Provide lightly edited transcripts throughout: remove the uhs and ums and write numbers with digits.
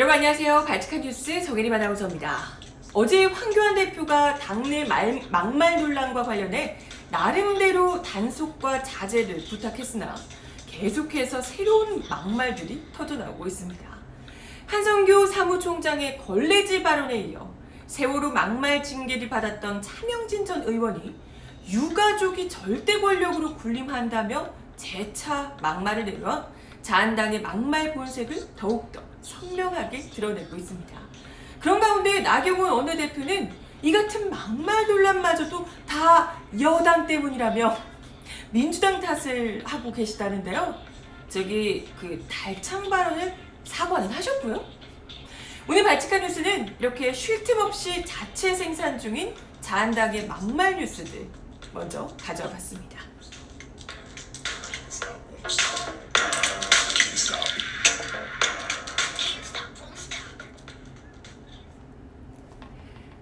여러분 안녕하세요. 발칙한 뉴스 정혜림 아나운서입니다. 어제 황교안 대표가 당내 막말 논란과 관련해 나름대로 단속과 자제를 부탁했으나 계속해서 새로운 막말들이 터져나오고 있습니다. 한성규 사무총장의 걸레질 발언에 이어 세월호 막말 징계를 받았던 차명진 전 의원이 유가족이 절대 권력으로 군림한다며 재차 막말을 내놓아 자한당의 막말 본색을 더욱더 선명하게 드러내고 있습니다. 그런 가운데 나경원 원내대표는 이 같은 막말 논란마저도 다 여당 때문이라며 민주당 탓을 하고 계시다는데요. 그 달창 발언을 사과는 하셨고요. 오늘 발칙한 뉴스는 이렇게 쉴 틈 없이 자체 생산 중인 자한당의 막말 뉴스들 먼저 가져와 봤습니다.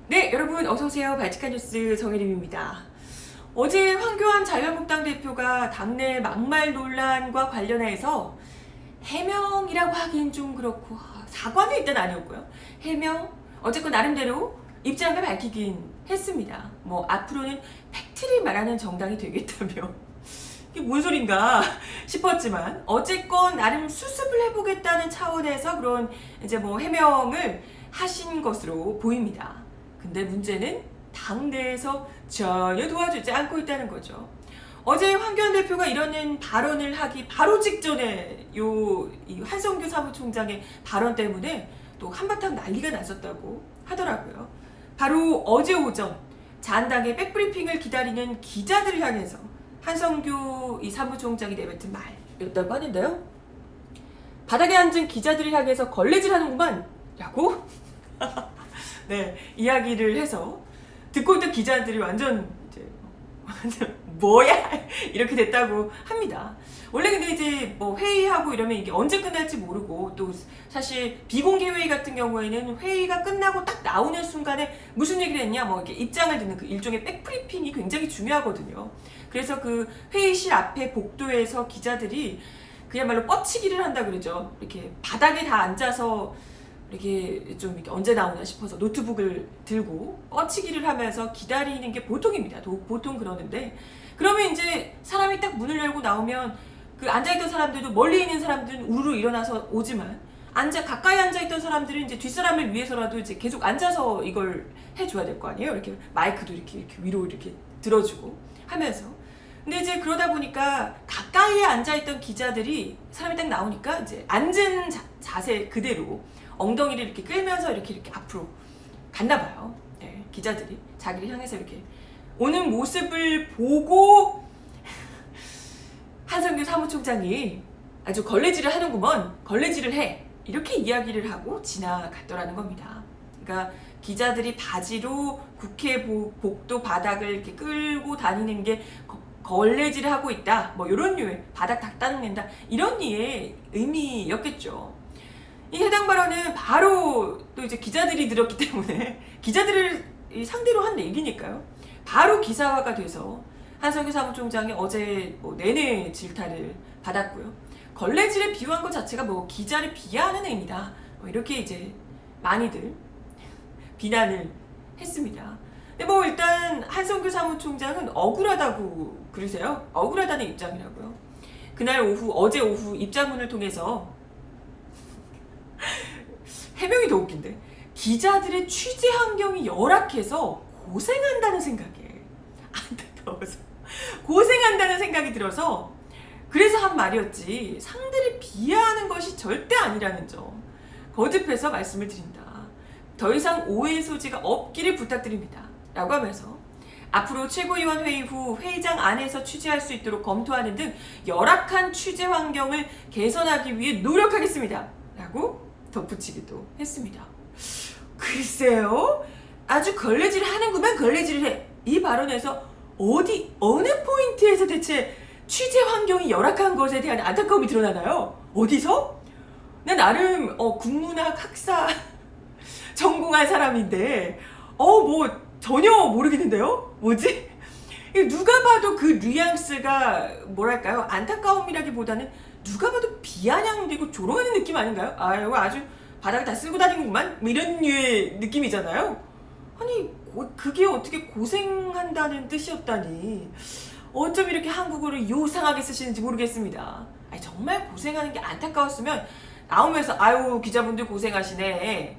네, 여러분 어서오세요. 발칙한 뉴스 정혜림입니다. 어제 황교안 자유한국당 대표가 당내 막말 논란과 관련해서 해명이라고 하긴 좀 그렇고 사과는 일단 아니었고요. 해명, 어쨌건 나름대로 입장을 밝히긴 했습니다. 앞으로는 팩트를 말하는 정당이 되겠다며 이게 뭔 소린가 싶었지만 어쨌건 나름 수습을 해보겠다는 차원에서 그런 이제 해명을 하신 것으로 보입니다. 근데 문제는 당내에서 전혀 도와주지 않고 있다는 거죠. 어제 황교안 대표가 이러는 발언을 하기 바로 직전에 이 한성규 사무총장의 발언 때문에 또 한바탕 난리가 났었다고 하더라고요. 바로 어제 오전 자한당의 백브리핑을 기다리는 기자들을 향해서 한성규 이 사무총장이 내뱉은 말이었다고 하는데요. 바닥에 앉은 기자들을 향해서 걸레질하는구만 라고 네, 이야기를 해서 듣고 있던 기자들이 완전 뭐야 이렇게 됐다고 합니다. 원래 근데 이제 회의하고 이러면 이게 언제 끝날지 모르고 또 사실 비공개 회의 같은 경우에는 회의가 끝나고 딱 나오는 순간에 무슨 얘기를 했냐 이렇게 입장을 듣는 그 일종의 백브리핑이 굉장히 중요하거든요. 그래서 그 회의실 앞에 복도에서 기자들이 그야말로 뻗치기를 한다 그러죠. 이렇게 바닥에 다 앉아서 이렇게 좀 이렇게 언제 나오나 싶어서 노트북을 들고 뻗치기를 하면서 기다리는 게 보통입니다. 보통 그러는데 그러면 이제 사람이 딱 문을 열고 나오면 그 앉아있던 사람들도 멀리 있는 사람들은 우르르 일어나서 오지만 가까이 앉아있던 사람들은 이제 뒷사람을 위해서라도 이제 계속 앉아서 이걸 해줘야 될 거 아니에요. 이렇게 마이크도 이렇게 위로 이렇게 들어주고 하면서. 근데 이제 그러다 보니까 가까이에 앉아있던 기자들이 사람이 딱 나오니까 이제 앉은 자세 그대로 엉덩이를 이렇게 끌면서 이렇게 앞으로 갔나 봐요. 네, 기자들이 자기를 향해서 이렇게 오는 모습을 보고 한성규 사무총장이 아주 걸레질을 하는구먼, 걸레질을 해 이렇게 이야기를 하고 지나갔더라는 겁니다. 그러니까 기자들이 바지로 국회 복도 바닥을 이렇게 끌고 다니는 게 걸레질을 하고 있다, 이런 류의 바닥 닦아낸다 이런 류의 의미였겠죠. 이 해당 발언은 바로 또 이제 기자들이 들었기 때문에 기자들을 상대로 한 얘기니까요. 바로 기사화가 돼서 한성규 사무총장이 어제 내내 질타를 받았고요. 걸레질에 비유한 것 자체가 기자를 비하하는 의미다. 이렇게 이제 많이들 비난을 했습니다. 근데 일단 한성규 사무총장은 억울하다고 그러세요. 억울하다는 입장이라고요. 어제 오후 입장문을 통해서 해명이 더 웃긴데 기자들의 취재 환경이 열악해서 고생한다는 생각에 안타까워서 고생한다는 생각이 들어서 그래서 한 말이었지 상대를 비하하는 것이 절대 아니라는 점 거듭해서 말씀을 드린다. 더 이상 오해의 소지가 없기를 부탁드립니다. 라고 하면서 앞으로 최고위원 회의 후 회의장 안에서 취재할 수 있도록 검토하는 등 열악한 취재 환경을 개선하기 위해 노력하겠습니다. 라고 덧붙이기도 했습니다. 글쎄요. 아주 걸레질을 하는구만, 걸레질을 해. 이 발언에서 어느 포인트에서 대체 취재 환경이 열악한 것에 대한 안타까움이 드러나나요? 어디서? 나 나름 국문학 학사 전공한 사람인데 전혀 모르겠는데요? 뭐지? 누가 봐도 그 뉘앙스가 안타까움이라기보다는 누가 봐도 비아냥되고 조롱하는 느낌 아닌가요? 아주 바닥에 다 쓸고 다니는구만 뭐 이런 류의 느낌이잖아요. 아니 그게 어떻게 고생한다는 뜻이었다니 어쩜 이렇게 한국어를 요상하게 쓰시는지 모르겠습니다. 아니, 정말 고생하는 게 안타까웠으면 나오면서 아유 기자분들 고생하시네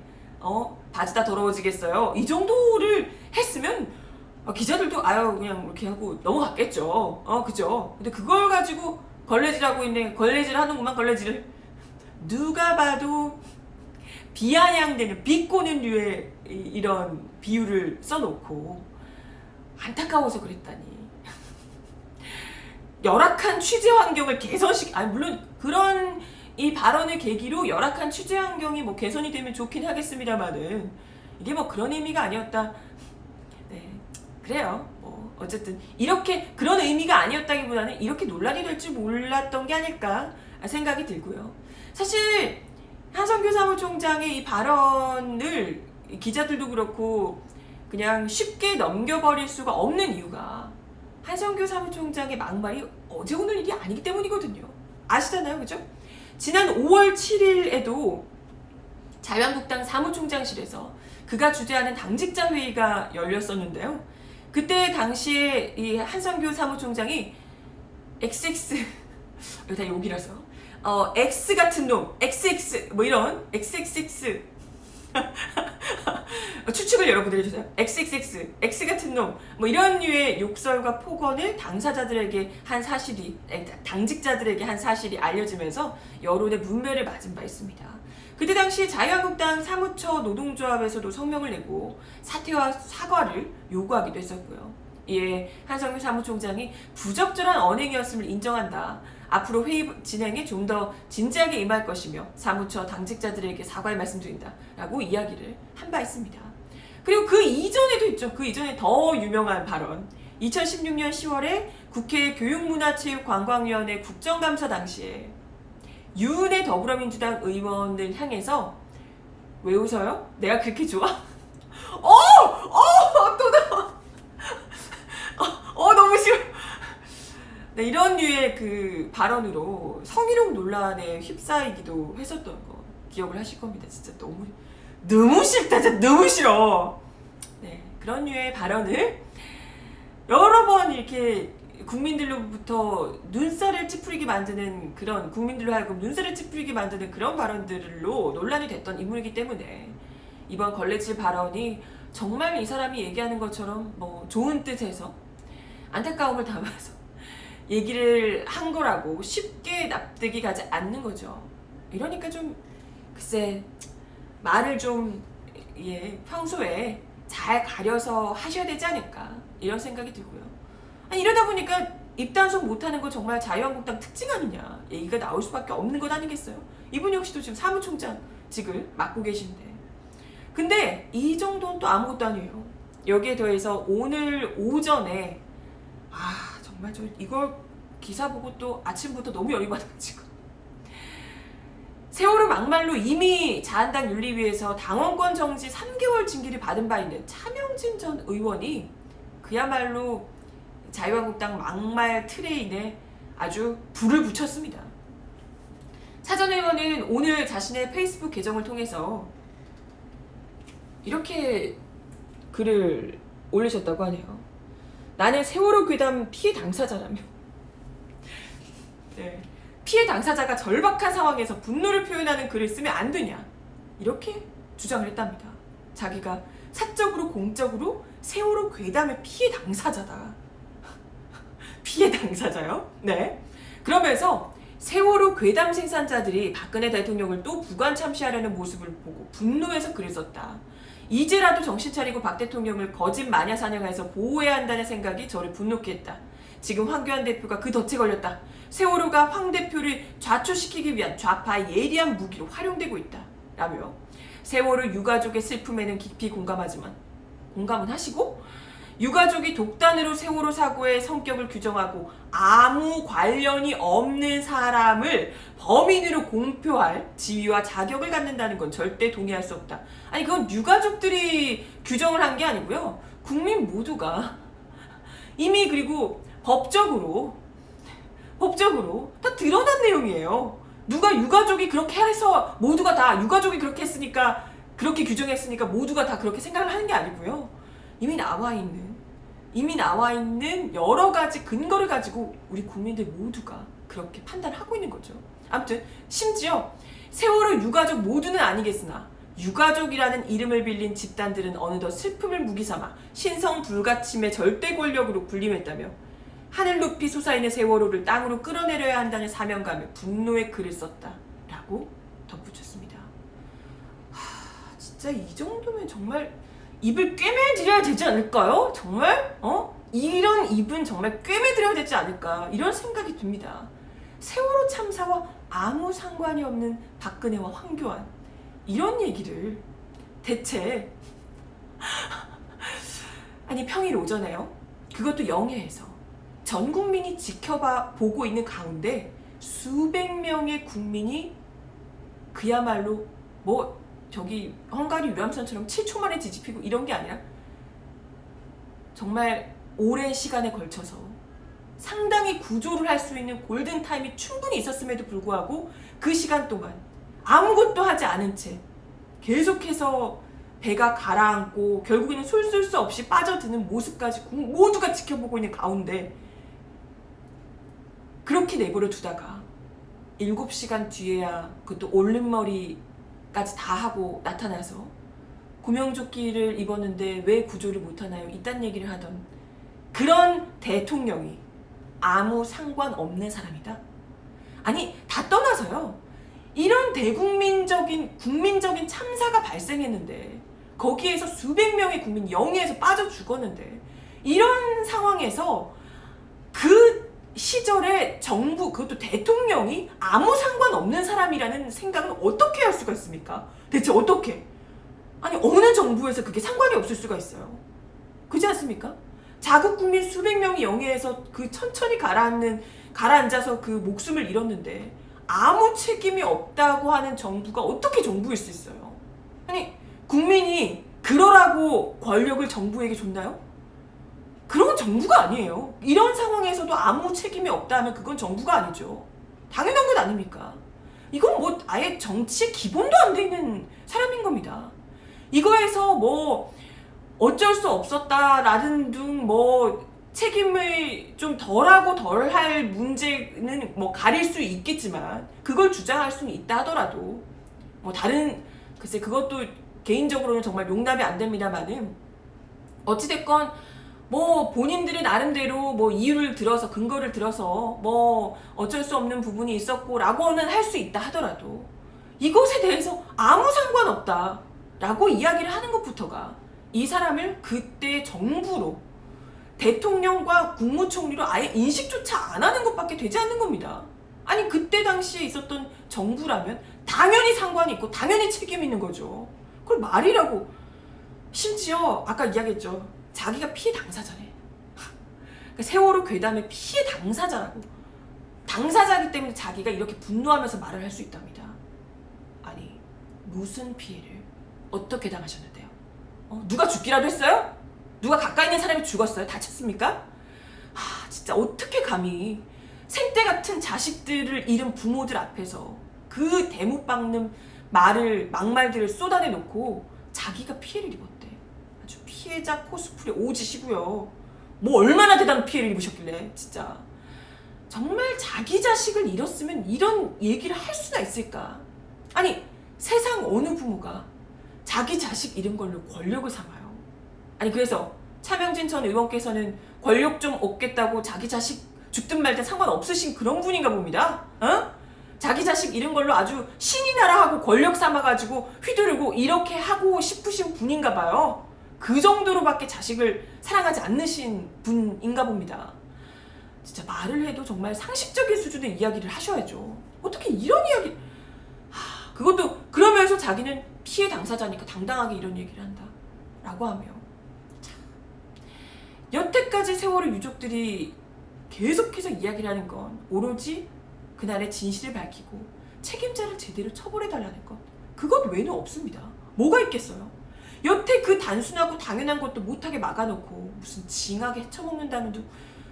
바지 다 더러워지겠어요 이 정도를 했으면 기자들도 아유 그냥 이렇게 하고 넘어갔겠죠. 그죠. 근데 그걸 가지고 걸레질하고 있네. 걸레질 하는구만 걸레질을. 누가 봐도 비아냥대는 비꼬는 류의 이런 비유를 써놓고 안타까워서 그랬다니. 열악한 취재 환경을 물론 그런 이 발언을 계기로 열악한 취재 환경이 뭐 개선이 되면 좋긴 하겠습니다만은 이게 뭐 그런 의미가 아니었다. 네, 그래요. 뭐 어쨌든 이렇게 그런 의미가 아니었다기보다는 이렇게 논란이 될 줄 몰랐던 게 아닐까 생각이 들고요. 사실 한성규 사무총장의 이 발언을 기자들도 그렇고 그냥 쉽게 넘겨버릴 수가 없는 이유가 한성규 사무총장의 막말이 어제 오늘 일이 아니기 때문이거든요. 아시잖아요, 그죠? 지난 5월 7일에도 자유한국당 사무총장실에서 그가 주재하는 당직자 회의가 열렸었는데요. 그때 당시에 이 한성규 사무총장이 XX 이거 다 욕이라서 X 같은 놈, XX 뭐 이런 XXX 추측을 여러분들이 해주세요. XXX, X 같은 놈, 뭐 이런 류의 욕설과 폭언을 당사자들에게 한 사실이, 당직자들에게 한 사실이 알려지면서 여론의 문매를 맞은 바 있습니다. 그때 당시 자유한국당 사무처 노동조합에서도 성명을 내고 사퇴와 사과를 요구하기도 했었고요. 이에 한성규 사무총장이 부적절한 언행이었음을 인정한다. 앞으로 회의 진행에 좀 더 진지하게 임할 것이며 사무처 당직자들에게 사과의 말씀드린다 라고 이야기를 한 바 있습니다. 그리고 그 이전에도 있죠. 그 이전에 더 유명한 발언. 2016년 10월에 국회 교육문화체육관광위원회 국정감사 당시에 유은혜 더불어민주당 의원을 향해서 왜 웃어요? 내가 그렇게 좋아? 또 나와. 너무 싫어. 네, 이런 류의 그 발언으로 성희롱 논란에 휩싸이기도 했었던 거 기억을 하실 겁니다. 진짜 너무 싫다. 진짜 너무 싫어. 네, 그런 류의 발언을 여러 번 이렇게 국민들로부터 눈살을 찌푸리게 만드는 그런 국민들로 하여금 눈살을 찌푸리게 만드는 그런 발언들로 논란이 됐던 인물이기 때문에 이번 걸레질 발언이 정말 이 사람이 얘기하는 것처럼 뭐 좋은 뜻에서 안타까움을 담아서 얘기를 한 거라고 쉽게 납득이 가지 않는 거죠. 이러니까 좀 글쎄 말을 좀 평소에 잘 가려서 하셔야 되지 않을까 이런 생각이 들고요. 이러다 보니까 입단속 못하는 거 정말 자유한국당 특징 아니냐 얘기가 나올 수밖에 없는 것 아니겠어요. 이분 역시도 지금 사무총장직을 맡고 계신데 근데 이 정도는 또 아무것도 아니에요. 여기에 더해서 오늘 오전에 정말 저 이걸 기사 보고 또 아침부터 너무 열이 받아가지고 세월호 막말로 이미 자한당 윤리위에서 당원권 정지 3개월 징계를 받은 바 있는 차명진 전 의원이 그야말로 자유한국당 막말 트레인에 아주 불을 붙였습니다. 차 전 의원은 오늘 자신의 페이스북 계정을 통해서 이렇게 글을 올리셨다고 하네요. 나는 세월호 괴담 피해 당사자라며. 네. 피해 당사자가 절박한 상황에서 분노를 표현하는 글을 쓰면 안 되냐. 이렇게 주장을 했답니다. 자기가 사적으로 공적으로 세월호 괴담의 피해 당사자다. 피해 당사자요? 네. 그러면서 세월호 괴담 생산자들이 박근혜 대통령을 또 부관 참시하려는 모습을 보고 분노해서 글을 썼다. 이제라도 정신 차리고 박 대통령을 거짓 마녀 사냥해서 보호해야 한다는 생각이 저를 분노케 했다. 지금 황교안 대표가 그 덫에 걸렸다. 세월호가 황 대표를 좌초시키기 위한 좌파의 예리한 무기로 활용되고 있다. 라며 세월호 유가족의 슬픔에는 깊이 공감은 하시고 유가족이 독단으로 세월호 사고의 성격을 규정하고 아무 관련이 없는 사람을 범인으로 공표할 지위와 자격을 갖는다는 건 절대 동의할 수 없다. 아니 그건 유가족들이 규정을 한 게 아니고요. 국민 모두가 이미 그리고 법적으로 다 드러난 내용이에요. 누가 유가족이 그렇게 해서 모두가 다 유가족이 그렇게 했으니까 그렇게 규정했으니까 모두가 다 그렇게 생각을 하는 게 아니고요. 이미 나와 있는 여러 가지 근거를 가지고 우리 국민들 모두가 그렇게 판단하고 있는 거죠. 아무튼 심지어 세월호 유가족 모두는 아니겠으나 유가족이라는 이름을 빌린 집단들은 어느덧 슬픔을 무기삼아 신성 불가침의 절대 권력으로 군림했다며 하늘 높이 솟아있는 세월호를 땅으로 끌어내려야 한다는 사명감에 분노의 글을 썼다라고 덧붙였습니다. 진짜 이 정도면 정말 입을 꿰매드려야 되지 않을까요? 정말? 이런 입은 정말 꿰매드려야 되지 않을까 이런 생각이 듭니다. 세월호 참사와 아무 상관이 없는 박근혜와 황교안 이런 얘기를 대체 아니 평일 오전에요. 그것도 영해에서 전 국민이 보고 있는 가운데 수백 명의 국민이 그야말로 뭐 저기 헝가리 유람선처럼 7초 만에 뒤집히고 이런 게 아니라 정말 오랜 시간에 걸쳐서 상당히 구조를 할 수 있는 골든타임이 충분히 있었음에도 불구하고 그 시간 동안 아무것도 하지 않은 채 계속해서 배가 가라앉고 결국에는 솔솔 수 없이 빠져드는 모습까지 모두가 지켜보고 있는 가운데 그렇게 내버려 두다가 7시간 뒤에야 그것도 올림머리까지 다 하고 나타나서 구명조끼를 입었는데 왜 구조를 못하나요? 이딴 얘기를 하던 그런 대통령이 아무 상관없는 사람이다? 아니 다 떠나서요. 이런 국민적인 참사가 발생했는데 거기에서 수백 명의 국민이 영해에서 빠져 죽었는데 이런 상황에서 그 시절에 정부 그것도 대통령이 아무 상관없는 사람이라는 생각은 어떻게 할 수가 있습니까? 대체 어떻게? 아니 어느 정부에서 그게 상관이 없을 수가 있어요. 그렇지 않습니까? 자국 국민 수백 명이 영해에서 그 천천히 가라앉아서 그 목숨을 잃었는데 아무 책임이 없다고 하는 정부가 어떻게 정부일 수 있어요? 아니 국민이 그러라고 권력을 정부에게 줬나요? 그런 건 정부가 아니에요. 이런 상황에서도 아무 책임이 없다면 그건 정부가 아니죠. 당연한 것 아닙니까? 이건 뭐 아예 정치의 기본도 안 돼 있는 사람인 겁니다. 이거에서 뭐 어쩔 수 없었다라는 등 뭐 책임을 좀 덜하고 덜할 문제는 뭐 가릴 수 있겠지만 그걸 주장할 수는 있다 하더라도 뭐 다른 글쎄 그것도 개인적으로는 정말 용납이 안 됩니다만은 어찌됐건 뭐 본인들의 나름대로 뭐 이유를 들어서 근거를 들어서 뭐 어쩔 수 없는 부분이 있었고 라고는 할 수 있다 하더라도 이것에 대해서 아무 상관없다 라고 이야기를 하는 것부터가 이 사람을 그때 정부로 대통령과 국무총리로 아예 인식조차 안 하는 것밖에 되지 않는 겁니다. 아니 그때 당시에 있었던 정부라면 당연히 상관이 있고 당연히 책임 있는 거죠. 그걸 말이라고. 심지어 아까 이야기했죠. 자기가 피해 당사자래. 그러니까 세월호 괴담의 피해 당사자라고. 당사자이기 때문에 자기가 이렇게 분노하면서 말을 할 수 있답니다. 아니 무슨 피해를 어떻게 당하셨는데요? 누가 죽기라도 했어요? 누가 가까이 있는 사람이 죽었어요? 다쳤습니까? 진짜 어떻게 감히 생떼 같은 자식들을 잃은 부모들 앞에서 그 대못 박는 막말들을 쏟아내놓고 자기가 피해를 입었대. 아주 피해자 코스프레 오지시고요. 뭐 얼마나 대단한 피해를 입으셨길래 진짜. 정말 자기 자식을 잃었으면 이런 얘기를 할 수나 있을까? 아니 세상 어느 부모가 자기 자식 잃은 걸로 권력을 삼아요. 아니 그래서 차명진 전 의원께서는 권력 좀 얻겠다고 자기 자식 죽든 말든 상관없으신 그런 분인가 봅니다. 자기 자식 잃은 걸로 아주 신이 나라 하고 권력 삼아가지고 휘두르고 이렇게 하고 싶으신 분인가 봐요. 그 정도로밖에 자식을 사랑하지 않으신 분인가 봅니다. 진짜 말을 해도 정말 상식적인 수준의 이야기를 하셔야죠. 어떻게 이런 이야기 그것도 그러면서 자기는 피해 당사자니까 당당하게 이런 얘기를 한다 라고 하며 여태까지 세월호 유족들이 계속해서 이야기를 하는 건 오로지 그날의 진실을 밝히고 책임자를 제대로 처벌해달라는 것 그것 외에는 없습니다. 뭐가 있겠어요? 여태 그 단순하고 당연한 것도 못하게 막아놓고 무슨 징하게 헤쳐먹는다는 둥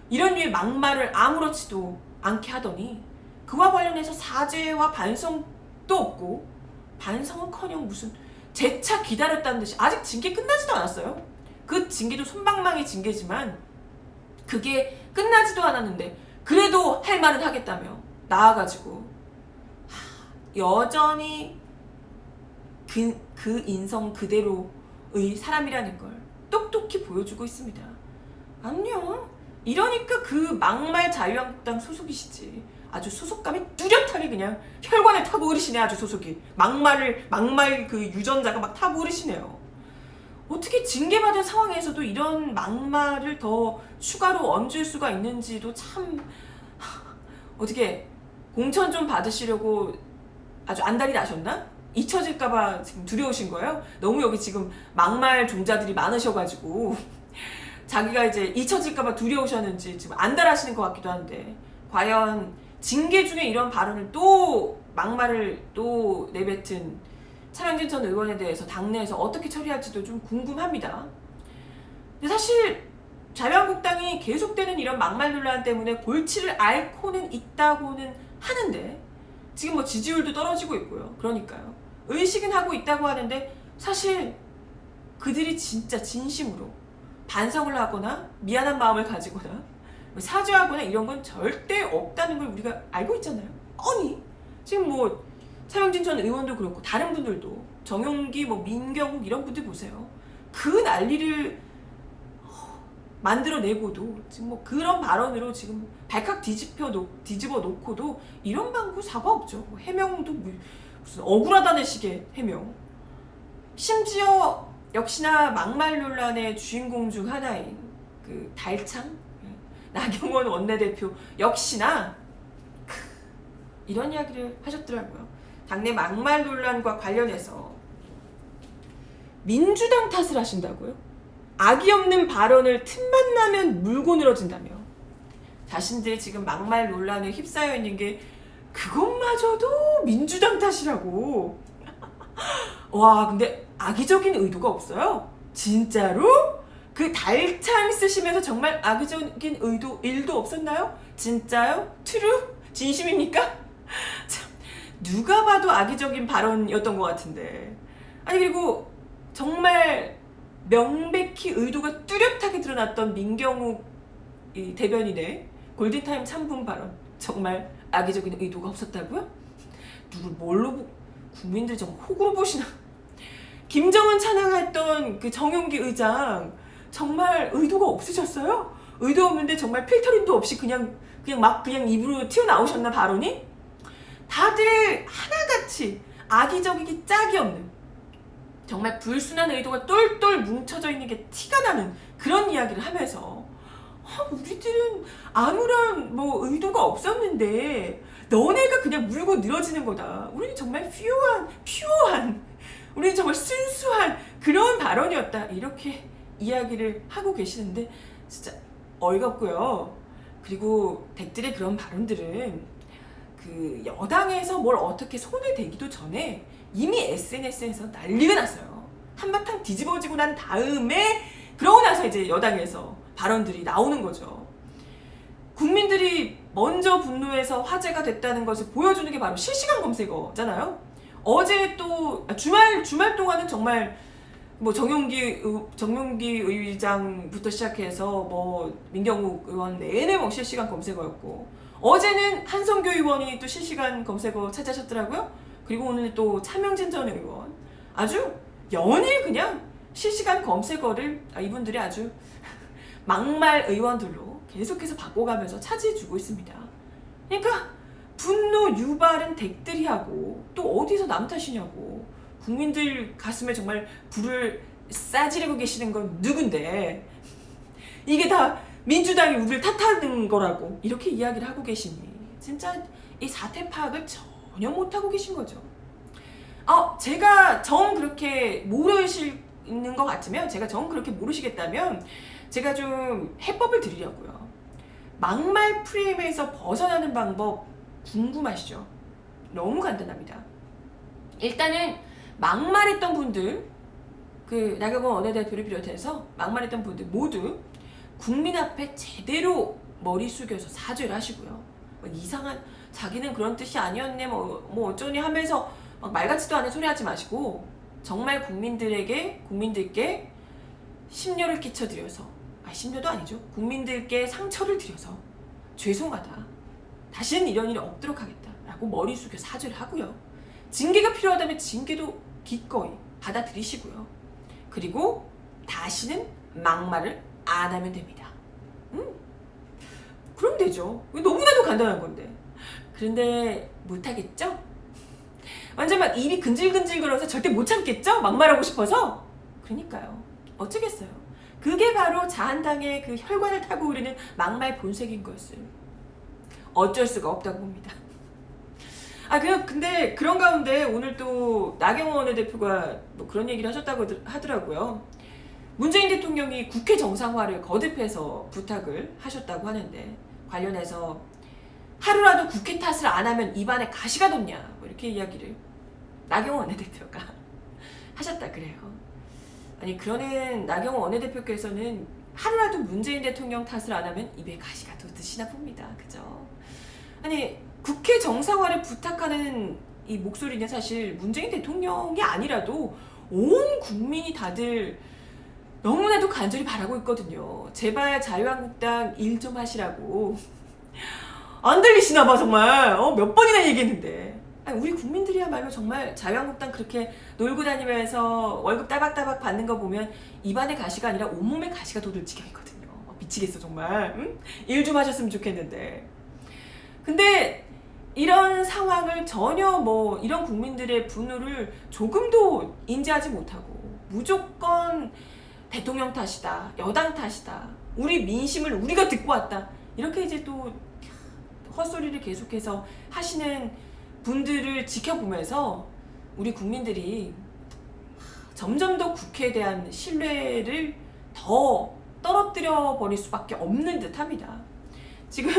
이런 류의 막말을 아무렇지도 않게 하더니 그와 관련해서 사죄와 반성도 없고, 반성은커녕 무슨 재차 기다렸다는 듯이 아직 징계 끝나지도 않았어요. 그 징계도 솜방망이 징계지만 그게 끝나지도 않았는데 그래도 할 말은 하겠다며 나와가지고 여전히 그 인성 그대로의 사람이라는 걸 똑똑히 보여주고 있습니다. 아니요, 이러니까 그 막말 자유한국당 소속이시지. 아주 소속감이 뚜렷하게 그냥 혈관을 타고 흐르시네. 아주 소속이 막말 그 유전자가 막 타고 흐르시네요. 어떻게 징계받은 상황에서도 이런 막말을 더 추가로 얹을 수가 있는지도 참 어떻게 공천 좀 받으시려고 아주 안달이 나셨나? 잊혀질까봐 지금 두려우신 거예요? 너무 여기 지금 막말 종자들이 많으셔가지고 자기가 이제 잊혀질까봐 두려우셨는지 지금 안달하시는 것 같기도 한데, 과연 징계 중에 이런 발언을 또 막말을 또 내뱉은 차명진 전 의원에 대해서 당내에서 어떻게 처리할지도 좀 궁금합니다. 근데 사실 자유한국당이 계속되는 이런 막말 논란 때문에 골치를 앓고는 있다고는 하는데, 지금 뭐 지지율도 떨어지고 있고요. 그러니까요. 의식은 하고 있다고 하는데 사실 그들이 진짜 진심으로 반성을 하거나 미안한 마음을 가지거나 사죄하거나 이런 건 절대 없다는 걸 우리가 알고 있잖아요. 아니 지금 뭐 차명진 전 의원도 그렇고 다른 분들도 정용기 뭐 민경욱 이런 분들 보세요. 그 난리를 만들어내고도 지금 뭐 그런 발언으로 지금 발칵 뒤집어 놓고도 이런 방구 사과 없죠. 뭐 해명도 무슨 억울하다는 식의 해명. 심지어 역시나 막말 논란의 주인공 중 하나인 그 달창 나경원 원내대표 역시나 이런 이야기를 하셨더라고요. 당내 막말 논란과 관련해서 민주당 탓을 하신다고요? 악의 없는 발언을 틈만 나면 물고 늘어진다며 자신들이 지금 막말 논란에 휩싸여 있는 게 그것마저도 민주당 탓이라고. 와, 근데 악의적인 의도가 없어요? 진짜로? 그 달창 쓰시면서 정말 악의적인 의도 1도 없었나요? 진짜요? 트루? 진심입니까? 참, 누가 봐도 악의적인 발언이었던 것 같은데. 아니 그리고 정말 명백히 의도가 뚜렷하게 드러났던 민경욱 이 대변인의 골든타임 참분 발언, 정말 악의적인 의도가 없었다고요? 누굴 뭘로 국민들 정말 호구로 보시나. 김정은 찬양했던 그 정용기 의장 정말 의도가 없으셨어요? 의도 없는데 정말 필터링도 없이 그냥 입으로 튀어나오셨나 발언이? 다들 하나같이 악의적이기 짝이 없는 정말 불순한 의도가 똘똘 뭉쳐져 있는 게 티가 나는 그런 이야기를 하면서 우리들은 아무런 뭐 의도가 없었는데 너네가 그냥 물고 늘어지는 거다. 우리는 정말 퓨어한 우리는 정말 순수한 그런 발언이었다. 이렇게 이야기를 하고 계시는데 진짜 어이가 없고요. 그리고 댓글의 그런 발언들은 그 여당에서 뭘 어떻게 손을 대기도 전에 이미 SNS에서 난리가 났어요. 한바탕 뒤집어지고 난 다음에 그러고 나서 이제 여당에서 발언들이 나오는 거죠. 국민들이 먼저 분노해서 화제가 됐다는 것을 보여주는 게 바로 실시간 검색어잖아요. 어제 또 주말 동안은 정말 뭐 정용기 의장부터 시작해서 뭐 민경욱 의원 내내 뭐 실시간 검색어였고, 어제는 한성교 의원이 또 실시간 검색어 차지하셨더라고요. 그리고 오늘 또 차명진 전 의원 아주 연일 그냥 실시간 검색어를 이분들이 아주 막말 의원들로 계속해서 바꿔가면서 차지해주고 있습니다. 그러니까 분노 유발은 댁들이 하고 또 어디서 남 탓이냐고. 국민들 가슴에 정말 불을 싸지르고 계시는 건 누군데 이게 다 민주당이 우리를 탓하는 거라고 이렇게 이야기를 하고 계시니 진짜 이 사태 파악을 전혀 못하고 계신 거죠. 제가 정 그렇게 모르시는 것 같으면, 제가 정 그렇게 모르시겠다면 제가 좀 해법을 드리려고요. 막말 프레임에서 벗어나는 방법 궁금하시죠? 너무 간단합니다. 일단은 막말했던 분들, 그 나경원 원내대표를 비롯해서 막말했던 분들 모두 국민 앞에 제대로 머리 숙여서 사죄를 하시고요. 이상한 자기는 그런 뜻이 아니었네 뭐 어쩌니 하면서 막 말 같지도 않은 소리 하지 마시고 정말 국민들께 심려를 끼쳐드려서 심려도 아니죠. 국민들께 상처를 드려서 죄송하다. 다시는 이런 일이 없도록 하겠다. 라고 머리 숙여 사죄를 하고요. 징계가 필요하다면 징계도 기꺼이 받아들이시고요. 그리고 다시는 막말을 안 하면 됩니다. 그럼 되죠. 너무나도 간단한 건데. 그런데 못하겠죠? 완전 막 입이 근질근질 거려서 절대 못 참겠죠? 막말하고 싶어서? 그러니까요. 어쩌겠어요. 그게 바로 자한당의 그 혈관을 타고 흐르는 막말 본색인 것을 어쩔 수가 없다고 봅니다. 근데 그런 가운데 오늘 또 나경원 원내대표가 뭐 그런 얘기를 하셨다고 하더라고요. 문재인 대통령이 국회 정상화를 거듭해서 부탁을 하셨다고 하는데 관련해서 하루라도 국회 탓을 안 하면 입안에 가시가 돋냐 뭐 이렇게 이야기를 나경원 원내대표가 하셨다 그래요. 아니 그러는 나경원 원내대표께서는 하루라도 문재인 대통령 탓을 안 하면 입에 가시가 돋으시나 봅니다. 그죠? 아니 국회 정상화를 부탁하는 이 목소리는 사실 문재인 대통령이 아니라도 온 국민이 다들 너무나도 간절히 바라고 있거든요. 제발 자유한국당 일 좀 하시라고. 안 들리시나 봐 정말. 몇 번이나 얘기했는데. 우리 국민들이야말로 정말 자유한국당 그렇게 놀고 다니면서 월급 따박따박 받는 거 보면 입안에 가시가 아니라 온몸에 가시가 돋을 지경이거든요. 미치겠어 정말. 응? 일 좀 하셨으면 좋겠는데. 근데 이런 상황을 전혀 이런 국민들의 분노를 조금도 인지하지 못하고 무조건 대통령 탓이다, 여당 탓이다, 우리 민심을 우리가 듣고 왔다 이렇게 이제 또 헛소리를 계속해서 하시는 분들을 지켜보면서 우리 국민들이 점점 더 국회에 대한 신뢰를 더 떨어뜨려 버릴 수밖에 없는 듯합니다. 지금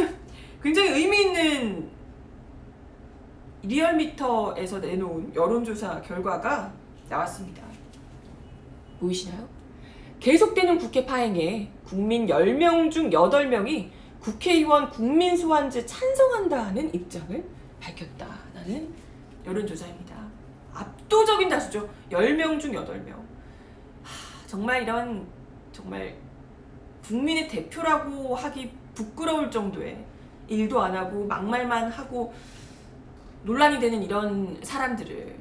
굉장히 의미 있는 리얼미터에서 내놓은 여론조사 결과가 나왔습니다. 보이시나요? 계속되는 국회 파행에 국민 10명 중 8명이 국회의원 국민소환제 찬성한다는 입장을 밝혔다는 여론조사입니다. 압도적인 다수죠. 10명 중 8명. 정말 이런 정말 국민의 대표라고 하기 부끄러울 정도의 일도 안 하고 막말만 하고 논란이 되는 이런 사람들을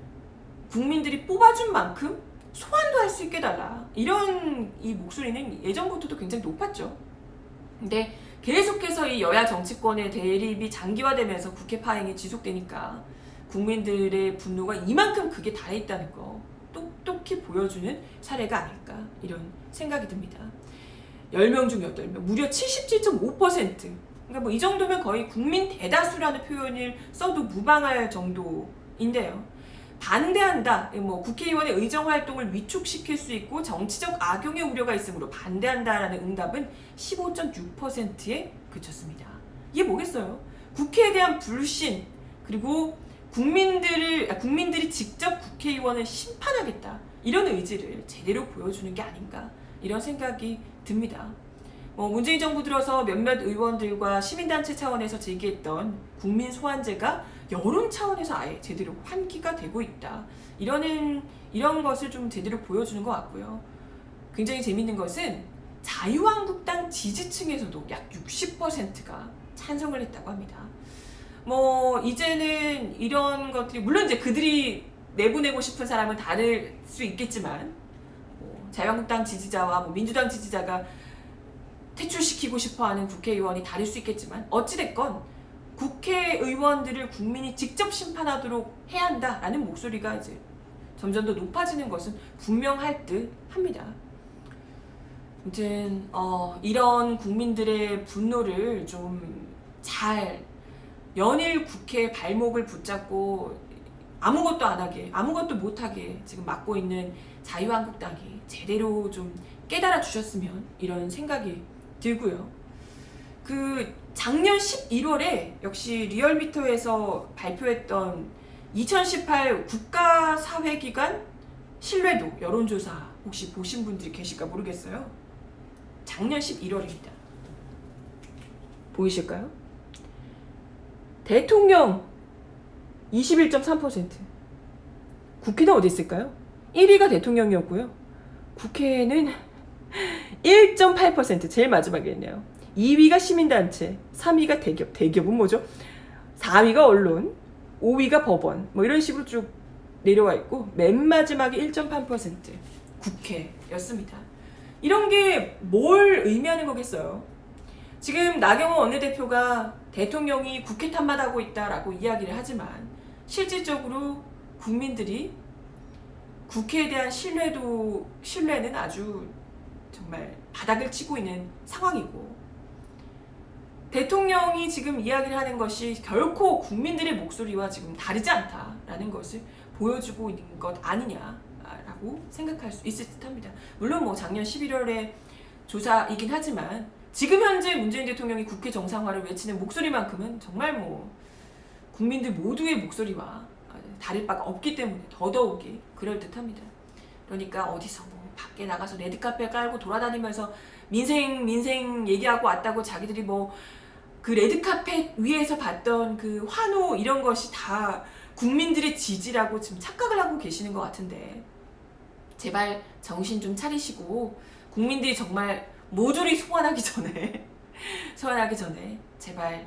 국민들이 뽑아준 만큼 소환도 할 수 있게 해달라. 이런 이 목소리는 예전부터도 굉장히 높았죠. 근데 계속해서 이 여야 정치권의 대립이 장기화되면서 국회 파행이 지속되니까 국민들의 분노가 이만큼 극에 달해 있다는 거 똑똑히 보여주는 사례가 아닐까 이런 생각이 듭니다. 10명 중 8명, 무려 77.5%. 그러니까 이 정도면 거의 국민 대다수라는 표현을 써도 무방할 정도인데요. 반대한다. 국회의원의 의정활동을 위축시킬 수 있고 정치적 악용의 우려가 있으므로 반대한다라는 응답은 15.6%에 그쳤습니다. 이게 뭐겠어요? 국회에 대한 불신 그리고 국민들이 직접 국회의원을 심판하겠다. 이런 의지를 제대로 보여주는 게 아닌가 이런 생각이 듭니다. 문재인 정부 들어서 몇몇 의원들과 시민단체 차원에서 제기했던 국민 소환제가 여론 차원에서 아예 제대로 환기가 되고 있다. 이런 것을 좀 제대로 보여주는 것 같고요. 굉장히 재밌는 것은 자유한국당 지지층에서도 약 60%가 찬성을 했다고 합니다. 이제는 이런 것들이 물론 이제 그들이 내보내고 싶은 사람은 다를 수 있겠지만 자유한국당 지지자와 민주당 지지자가 퇴출시키고 싶어하는 국회의원이 다를 수 있겠지만 어찌됐건 국회의원들을 국민이 직접 심판하도록 해야 한다라는 목소리가 이제 점점 더 높아지는 것은 분명할 듯 합니다. 아무튼 이런 국민들의 분노를 좀 잘 연일 국회 발목을 붙잡고 아무것도 안 하게 아무것도 못하게 지금 맡고 있는 자유한국당이 제대로 좀 깨달아 주셨으면 이런 생각이 들고요. 작년 11월에 역시 리얼미터에서 발표했던 2018 국가사회기관 신뢰도 여론조사 혹시 보신 분들이 계실까 모르겠어요. 작년 11월입니다. 보이실까요? 대통령 21.3%. 국회는 어디 있을까요? 1위가 대통령이었고요. 국회는 1.8%, 제일 마지막에 있네요. 2위가 시민단체, 3위가 대기업, 대기업은 뭐죠? 4위가 언론, 5위가 법원, 뭐 이런 식으로 쭉 내려와 있고 맨 마지막에 1.8% 국회였습니다. 이런 게 뭘 의미하는 거겠어요? 지금 나경원 원내대표가 대통령이 국회 탓만하고 있다라고 이야기를 하지만 실질적으로 국민들이 국회에 대한 신뢰는 아주 정말 바닥을 치고 있는 상황이고, 대통령이 지금 이야기를 하는 것이 결코 국민들의 목소리와 지금 다르지 않다라는 것을 보여주고 있는 것 아니냐라고 생각할 수 있을 듯합니다. 물론 뭐 작년 11월에 조사이긴 하지만 지금 현재 문재인 대통령이 국회 정상화를 외치는 목소리만큼은 정말 뭐 국민들 모두의 목소리와 다를 바가 없기 때문에 더더욱이 그럴 듯합니다. 그러니까 어디서 뭐 밖에 나가서 레드카페 깔고 돌아다니면서 민생 얘기하고 왔다고 자기들이 뭐 그 레드카펫 위에서 봤던 그 환호 이런 것이 다 국민들의 지지라고 지금 착각을 하고 계시는 것 같은데, 제발 정신 좀 차리시고 국민들이 정말 모조리 소환하기 전에 제발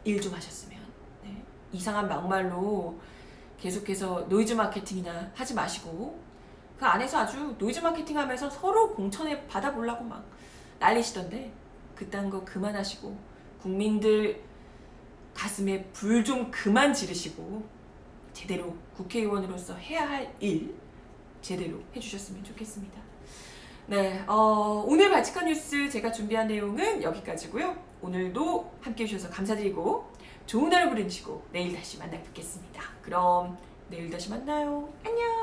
일 좀 하셨으면. 네. 이상한 막말로 계속해서 노이즈 마케팅이나 하지 마시고 그 안에서 아주 노이즈 마케팅 하면서 서로 공천에 받아보려고 막 난리시던데 그딴 거 그만하시고 국민들 가슴에 불 좀 그만 지르시고 제대로 국회의원으로서 해야 할 일 제대로 해주셨으면 좋겠습니다. 네, 오늘 발칙한 뉴스 제가 준비한 내용은 여기까지고요. 오늘도 함께 해주셔서 감사드리고 좋은 하루 보내시고 내일 다시 만나 뵙겠습니다. 그럼 내일 다시 만나요. 안녕.